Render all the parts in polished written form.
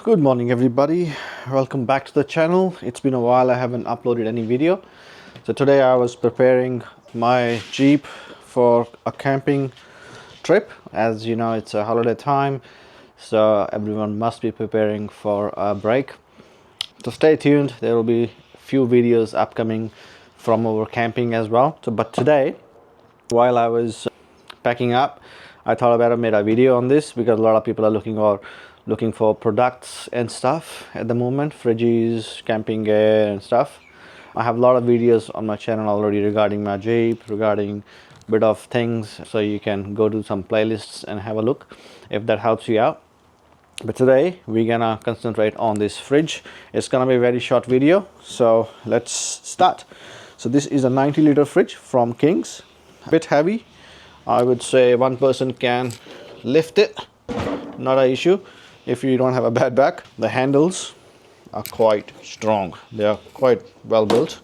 Good morning everybody, welcome back to the channel. It's been a while, I haven't uploaded any video. So today I was preparing my Jeep for a camping trip. As you know, it's a holiday time, so everyone must be preparing for a break. So stay tuned, there will be a few videos upcoming from our camping as well. But today, while I was packing up, I thought I better make a video on this because a lot of people are looking for products and stuff at the moment, fridges, camping gear and stuff. I have a lot of videos on my channel already regarding my Jeep, regarding a bit of things, so you can go to some playlists and have a look if that helps you out. But today we're gonna concentrate on this fridge. It's gonna be a very short video, so let's start. So this is a 90-liter fridge from King's. A bit heavy, I would say one person can lift it, not an issue if you don't have a bad back. The handles are quite strong, they are quite well built,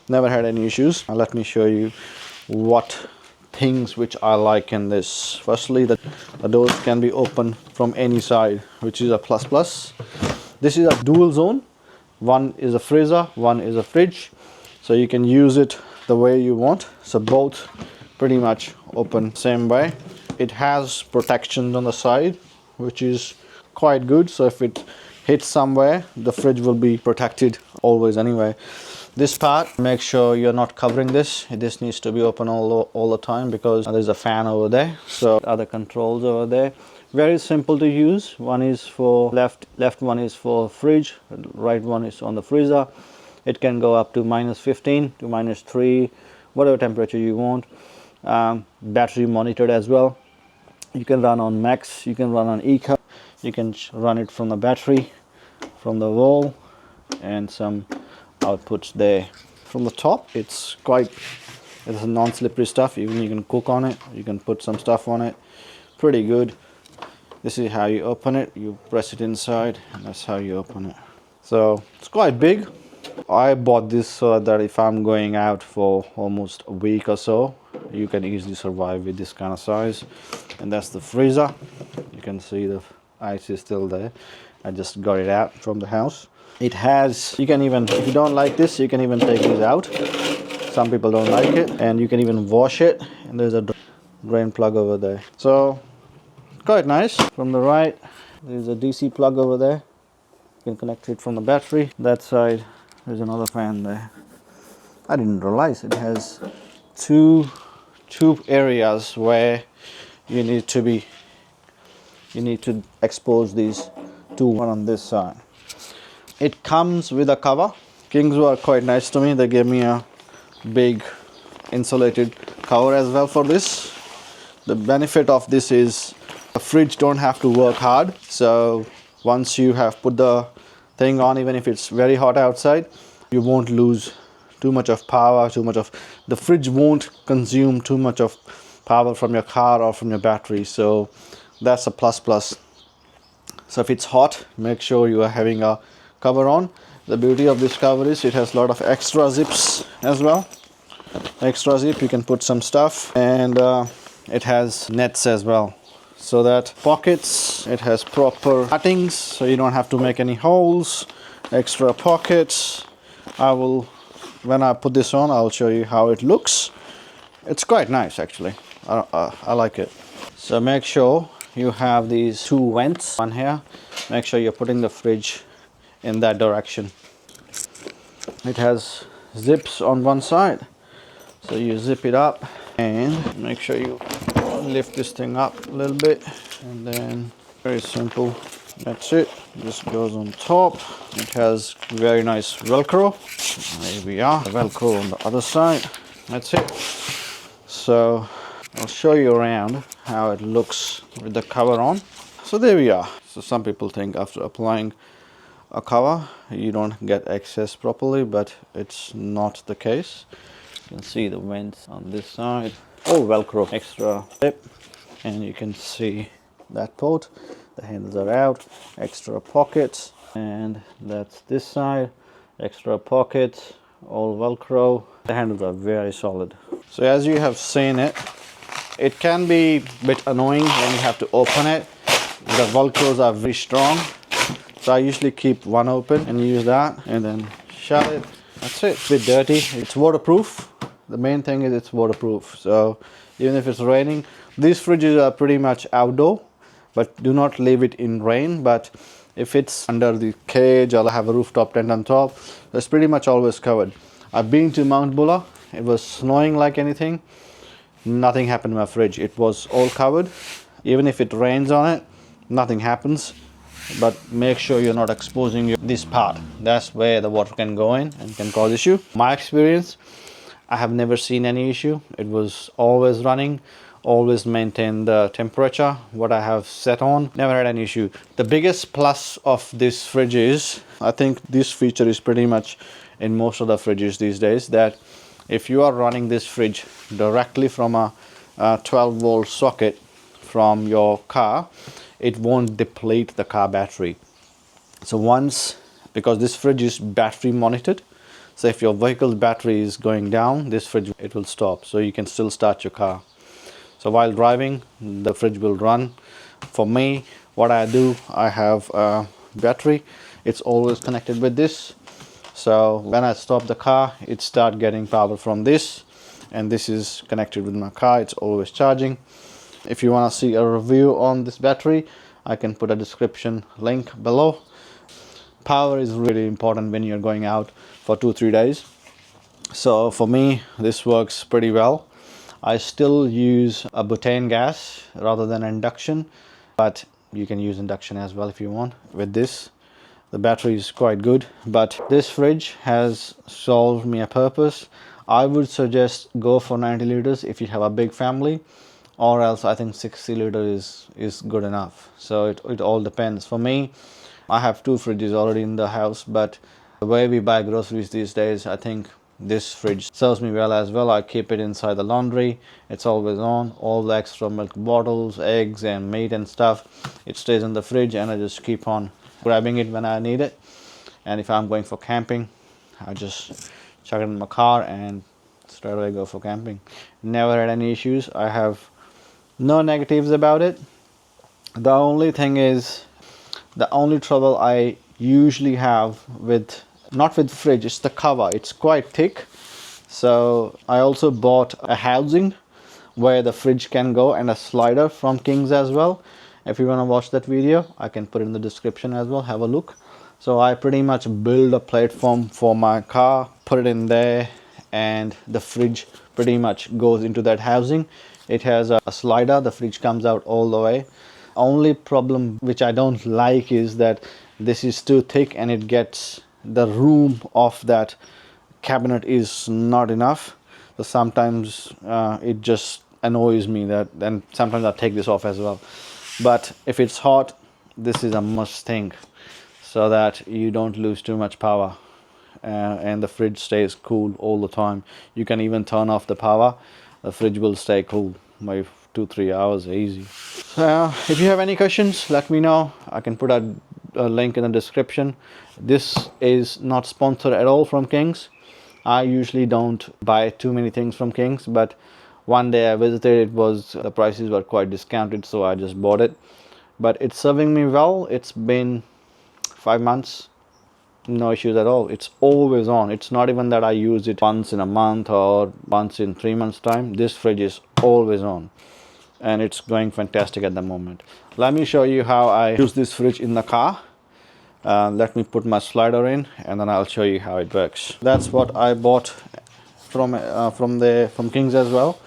never had any issues. Now let me show you what things which I like in this. Firstly, the doors can be opened from any side, which is a plus. This is a dual zone, one is a freezer, one is a fridge, so you can use it the way you want. So both pretty much open same way. It has protection on the side, which is quite good, so if it hits somewhere, the fridge will be protected always anyway. This part, make sure you're not covering this. This needs to be open all the time because there's a fan over there. So other controls over there, very simple to use. One is for left one is for fridge, right one is on the freezer. It can go up to -15 to -3, whatever temperature you want. Battery monitored as well. You can run on max, you can run on eco, you can run it from the battery, from the wall, and some outputs there. From the top, it's a non-slippery stuff. Even you can cook on it, you can put some stuff on it, pretty good. This is how you open it, you press it inside, and that's how you open it. So it's quite big. I bought this so that if I'm going out for almost a week or so, you can easily survive with this kind of size. And that's the freezer. You can see the ice is still there. I just got it out from the house. It has, you can even, if you don't like this, you can even take these out. Some people don't like it, and you can even wash it, and there's a drain plug over there. So quite nice. From the right, there's a DC plug over there. You can connect it from the battery. That side, there's another fan there. I didn't realize it has two areas where you need to expose these two, one on this side. It comes with a cover. Kings were quite nice to me. They gave me a big insulated cover as well for this. The benefit of this is the fridge don't have to work hard. So once you have put the thing on, even if it's very hot outside, you won't lose too much of power, the fridge won't consume too much of power from your car or from your battery. So that's a plus. So if it's hot, make sure you are having a cover on. The beauty of this cover is it has a lot of extra zips as well. Extra zip, you can put some stuff, and it has nets as well. So that pockets, it has proper cuttings, so you don't have to make any holes. Extra pockets. When I put this on, I'll show you how it looks. It's quite nice actually. I like it. So make sure you have these two vents on here. Make sure you're putting the fridge in that direction. It has zips on one side, so you zip it up and make sure you lift this thing up a little bit, and then very simple, that's it. This goes on top. It has very nice velcro. There we are, the velcro on the other side. That's it. So I'll show you around how it looks with the cover on. So there we are. So some people think after applying a cover you don't get access properly, but it's not the case. You can see the vents on this side, all velcro, extra zip, and you can see that port. The handles are out, extra pockets, and that's this side, extra pockets, all velcro. The handles are very solid. So as you have seen it can be a bit annoying when you have to open it. The velcros are very strong, So I usually keep one open and use that and then shut it. That's it. It's a bit dirty. It's waterproof. The main thing is it's waterproof. So even if it's raining, these fridges are pretty much outdoor, but do not leave it in rain. But if it's under the cage or have a rooftop tent on top, it's pretty much always covered. I've been to Mount Buller. It was snowing like anything. Nothing happened to my fridge. It was all covered. Even if it rains on it, nothing happens. But make sure you're not exposing this part. That's where the water can go in and can cause issue. My experience, I have never seen any issue. It was always running, always maintained the temperature what I have set on. Never had an issue. The biggest plus of this fridge is, I think this feature is pretty much in most of the fridges these days, that if you are running this fridge directly from a 12-volt socket from your car, it won't deplete the car battery. So once, because this fridge is battery monitored, so if your vehicle's battery is going down, this fridge, it will stop. So you can still start your car. So while driving, the fridge will run. For me, what I do, I have a battery. It's always connected with this. So when I stop the car, it starts getting power from this. And this is connected with my car. It's always charging. If you want to see a review on this battery, I can put a description link below. Power is really important when you're going out for 2-3 days. So for me, this works pretty well. I still use a butane gas rather than induction, but you can use induction as well if you want. With this, the battery is quite good, but this fridge has solved me a purpose. I would suggest go for 90 liters if you have a big family, or else I think 60 liters is good enough. So it all depends. For me, I have 2 fridges already in the house, but the way we buy groceries these days, I think this fridge serves me well as well. I keep it inside the laundry. It's always on. All the extra milk bottles, eggs and meat and stuff, it stays in the fridge, and I just keep on grabbing it when I need it. And if I'm going for camping, I just chuck it in my car and straight away go for camping. Never had any issues. I have no negatives about it. The only thing is, the only trouble I usually have with, not with fridge, it's the cover. It's quite thick. So I also bought a housing where the fridge can go, and a slider from Kings as well. If you want to watch that video, I can put it in the description as well. Have a look. So I pretty much build a platform for my car, put it in there, and the fridge pretty much goes into that housing. It has a slider. The fridge comes out all the way. Only problem which I don't like is that this is too thick, and it gets, the room of that cabinet is not enough. So sometimes it just annoys me that, and sometimes I take this off as well. But if it's hot, this is a must thing, so that you don't lose too much power, and the fridge stays cool all the time. You can even turn off the power, the fridge will stay cool by 2-3 hours easy. So if you have any questions, let me know. I can put a link in the description. This is not sponsored at all from Kings. I usually don't buy too many things from Kings, but one day I visited, the prices were quite discounted, so I just bought it. But it's serving me well. It's been 5 months, no issues at all. It's always on. It's not even that I use it once in a month or once in 3 months time. This fridge is always on, and it's going fantastic at the moment. Let me show you how I use this fridge in the car. Let me put my slider in, and then I'll show you how it works. That's what I bought from Kings as well,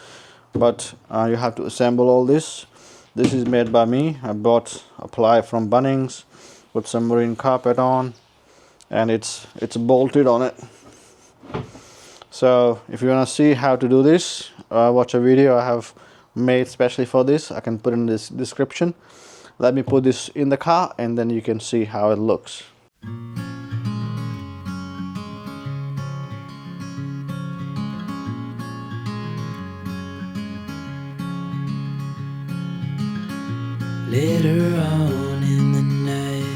but you have to assemble all this. This is made by me. I bought a ply from Bunnings, put some marine carpet on, and it's bolted on it. So if you want to see how to do this, watch a video I have made especially for this. I can put in this description. Let me put this in the car, and then you can see how it looks. Later on in the night,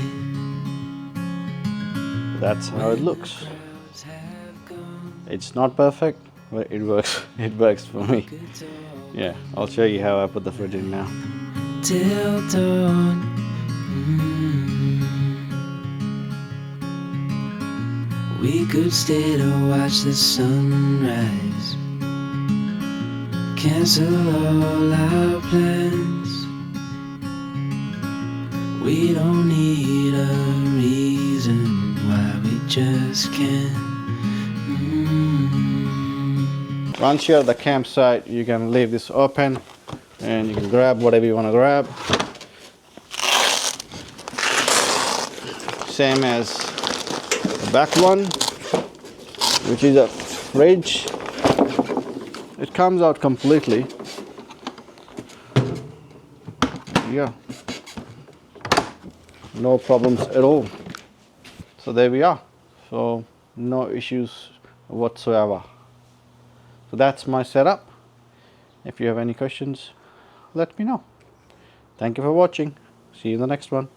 that's how it looks. It's not perfect, but it works. It works for me. Yeah, I'll show you how I put the fridge in now. Till dawn. We could stay to watch the sunrise, cancel all our plans. We don't need a reason why we just can't. Once you're at the campsite, you can leave this open and you can grab whatever you want to grab. Same as the back one, which is a fridge. It comes out completely. Yeah, no problems at all. So there we are. So no issues whatsoever. So that's my setup. If you have any questions, let me know. Thank you for watching. See you in the next one.